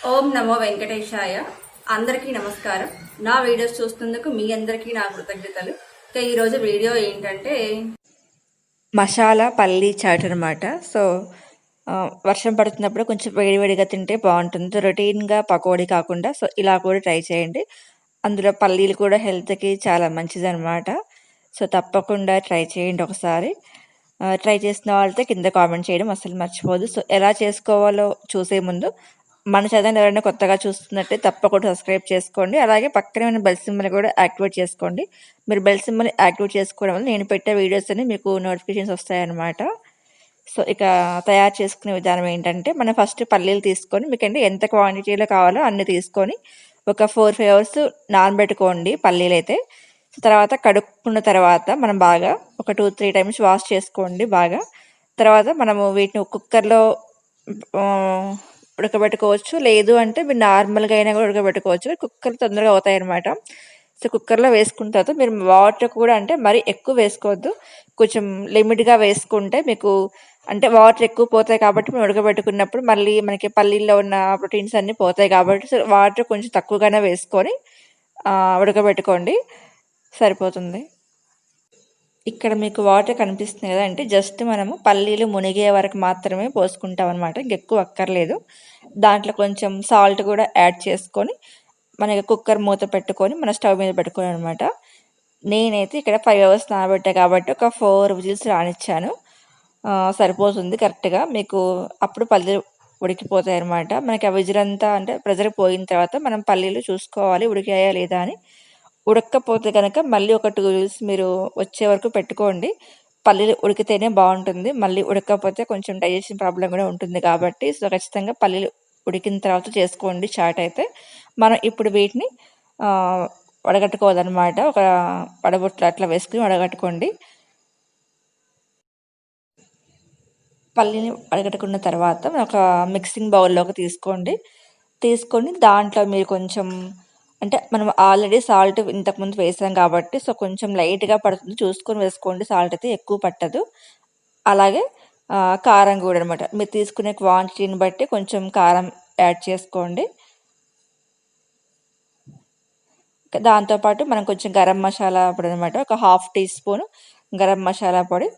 ఓం నమో వెంకటేశాయ. అందరికీ నమస్కారం. నా వీడియోస్ చూస్తున్నందుకు మీ అందరికీ నా కృతజ్ఞతలు. ఈరోజు వీడియో ఏంటంటే మసాలా పల్లి చాట్ అనమాట. సో వర్షం పడుతున్నప్పుడు కొంచెం వేడివేడిగా తింటే బాగుంటుంది. రొటీన్గా పకోడీ కాకుండా సో ఇలా కూడా ట్రై చేయండి. అందులో పల్లీలు కూడా హెల్త్కి చాలా మంచిదన్నమాట. సో తప్పకుండా ట్రై చేయండి ఒకసారి. ట్రై చేసిన వాళ్ళతో కింద కామెంట్ చేయడం అస్సలు మర్చిపోదు. సో ఎలా చేసుకోవాలో చూసే ముందు మన ఛానల్ ఎవరైనా కొత్తగా చూస్తున్నట్టే తప్పకుండా సబ్స్క్రైబ్ చేసుకోండి. అలాగే పక్కనే ఉన్న బెల్ సింబల్ కూడా యాక్టివేట్ చేసుకోండి. మీరు బెల్ సింబల్ యాక్టివేట్ చేసుకోవడం వల్ల నేను పెట్టే వీడియోస్ అన్ని మీకు నోటిఫికేషన్స్ వస్తాయన్నమాట. సో ఇక తయారు చేసుకునే విధానం ఏంటంటే, మనం ఫస్ట్ పల్లీలు తీసుకొని మీకంటే ఎంత క్వాంటిటీలో కావాలో అన్ని తీసుకొని ఒక 4-5 అవర్స్ నానబెట్టుకోండి పల్లీలైతే. తర్వాత కడుక్కున్న తర్వాత మనం బాగా ఒక 2-3 టైమ్స్ వాష్ చేసుకోండి బాగా. తర్వాత మనము వీటిని కుక్కర్‌లో ఉడకబెట్టుకోవచ్చు. లేదు అంటే మీరు నార్మల్‌గా అయినా కూడా ఉడకబెట్టుకోవచ్చు. కుక్కర్ తొందరగా అవుతాయన్నమాట. సో కుక్కర్‌లో వేసుకున్న తర్వాత మీరు వాటర్ కూడా అంటే మరీ ఎక్కువ వేసుకోవద్దు. కొంచెం లిమిట్‌గా వేసుకుంటే మీకు అంటే వాటర్ ఎక్కువ పోతాయి కాబట్టి మనం ఉడకబెట్టుకున్నప్పుడు మళ్ళీ మనకి పల్లీల్లో ఉన్న ప్రోటీన్స్ అన్నీ పోతాయి కాబట్టి సో వాటర్ కొంచెం తక్కువగానే వేసుకొని ఉడకబెట్టుకోండి సరిపోతుంది. ఇక్కడ మీకు వాటర్ కనిపిస్తుంది కదా! అంటే జస్ట్ మనము పల్లీలు మునిగే వరకు మాత్రమే పోసుకుంటాం అనమాట. ఇంకెక్కువ అక్కర్లేదు. దాంట్లో కొంచెం సాల్ట్ కూడా యాడ్ చేసుకొని మనకి కుక్కర్ మూత పెట్టుకొని మన స్టవ్ మీద పెట్టుకోవాలనమాట. నేనైతే ఇక్కడ 5 అవర్స్ నానబెట్టా కాబట్టి ఒక 4 విజిల్స్ రానిచ్చాను. సరిపోతుంది కరెక్ట్‌గా. మీకు అప్పుడు పల్లీలు ఉడికిపోతాయన్నమాట. మనకి ఆ విజిలంతా అంటే ప్రెషర్ పోయిన తర్వాత మనం పల్లీలు చూసుకోవాలి ఉడికాయా లేదా అని. ఉడక్కపోతే గనక మళ్ళీ ఒక 2 విజిల్స్ మీరు వచ్చే వరకు పెట్టుకోండి. పల్లీలు ఉడికితేనే బావుంటుంది. మళ్ళీ ఉడకకపోతే కొంచెం డైజెషన్ ప్రాబ్లమ్ కూడా ఉంటుంది కాబట్టి సో ఖచ్చితంగా పల్లీలు ఉడికిన తర్వాత చేసుకోండి చాట్ అయితే. మనం ఇప్పుడు వీటిని వడగట్టుకోవాలనమాట. ఒక వడబొట్లు అట్లా వేసుకొని వడగట్టుకోండి. పల్లీని వడగట్టుకున్న తర్వాత ఒక మిక్సింగ్ బౌల్‌లోకి తీసుకోండి. తీసుకొని దాంట్లో మీరు కొంచెం అంటే మనం ఆల్రెడీ సాల్ట్ ఇంతకుముందు వేసాం కాబట్టి సో కొంచెం లైట్‌గా పడుతుంది. చూసుకొని వేసుకోండి. సాల్ట్ అయితే ఎక్కువ పట్టదు. అలాగే కారం కూడా అనమాట. మీరు తీసుకునే క్వాంటిటీని బట్టి కొంచెం కారం యాడ్ చేసుకోండి. దాంతో పాటు మనం కొంచెం గరం మసాలా పొడి అనమాట. ఒక 1/2 టీ స్పూన్ గరం మసాలా పొడి.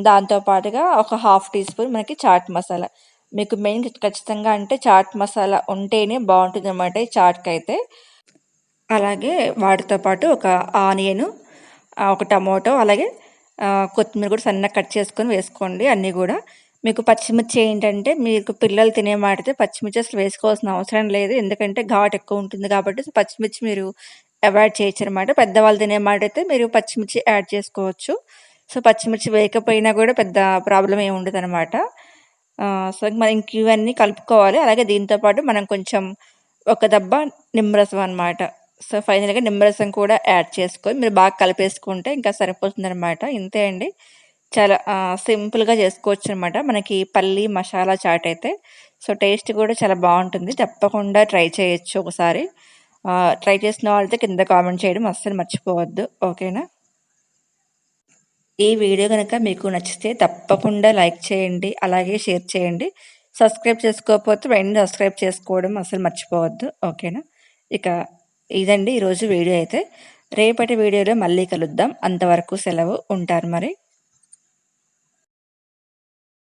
దాంతో పాటుగా ఒక 1/2 టీ స్పూన్ మనకి చాట్ మసాలా. మీకు మెయిన్ ఖచ్చితంగా అంటే చాట్ మసాలా ఉంటేనే బావుంటుందన్నమాట ఈ చాట్‌కైతే. అలాగే వాటితో పాటు ఒక ఆనియను, ఒక టమోటో అలాగే కొత్తిమీర కూడా సన్నగా కట్ చేసుకొని వేసుకోండి అన్నీ గూడా. మీకు పచ్చిమిర్చి ఏంటంటే మీకు పిల్లలు తినే మాటైతే పచ్చిమిర్చి అసలు వేసుకోవాల్సిన అవసరం లేదు. ఎందుకంటే ఘాటు ఎక్కువ ఉంటుంది కాబట్టి సో పచ్చిమిర్చి మీరు అవాయిడ్ చేయొచ్చనమాట. పెద్దవాళ్ళు తినే మాటైతే మీరు పచ్చిమిర్చి యాడ్ చేసుకోవచ్చు. సో పచ్చిమిర్చి వేయకపోయినా కూడా పెద్ద ప్రాబ్లమ్ ఏమి ఉండదనమాట. సో మనం ఇంక ఇవన్నీ కలుపుకోవాలి. అలాగే దీంతో పాటు మనం కొంచెం ఒక దబ్బ నిమ్మరసం అనమాట. సో ఫైనల్‌గా నిమ్మరసం కూడా యాడ్ చేసుకొని మీరు బాగా కలిపేసుకుంటే ఇంకా సరిపోతుందనమాట. ఇంతే అండి. చాలా సింపుల్‌గా చేసుకోవచ్చనమాట. మనకి పల్లి మసాలా చాట్ అయితే. సో టేస్ట్ కూడా చాలా బావుంటుంది. తప్పకుండా ట్రై చేయొచ్చు ఒకసారి. ట్రై చేసిన వాళ్ళైతే కింద కామెంట్ చేయడం అస్సలు మర్చిపోవద్దు. ఓకేనా? ఈ వీడియో గనక మీకు నచ్చితే తప్పకుండా లైక్ చేయండి. అలాగే షేర్ చేయండి. సబ్స్క్రైబ్ చేసుకోకపోతే వెంటనే సబ్స్క్రైబ్ చేసుకోవడం అస్సలు మర్చిపోవద్దు. ఓకేనా? ఇక ఇదండి ఈరోజు వీడియో అయితే. రేపటి వీడియోలో మళ్ళీ కలుద్దాం. అంతవరకు సెలవు. ఉంటాను మరి.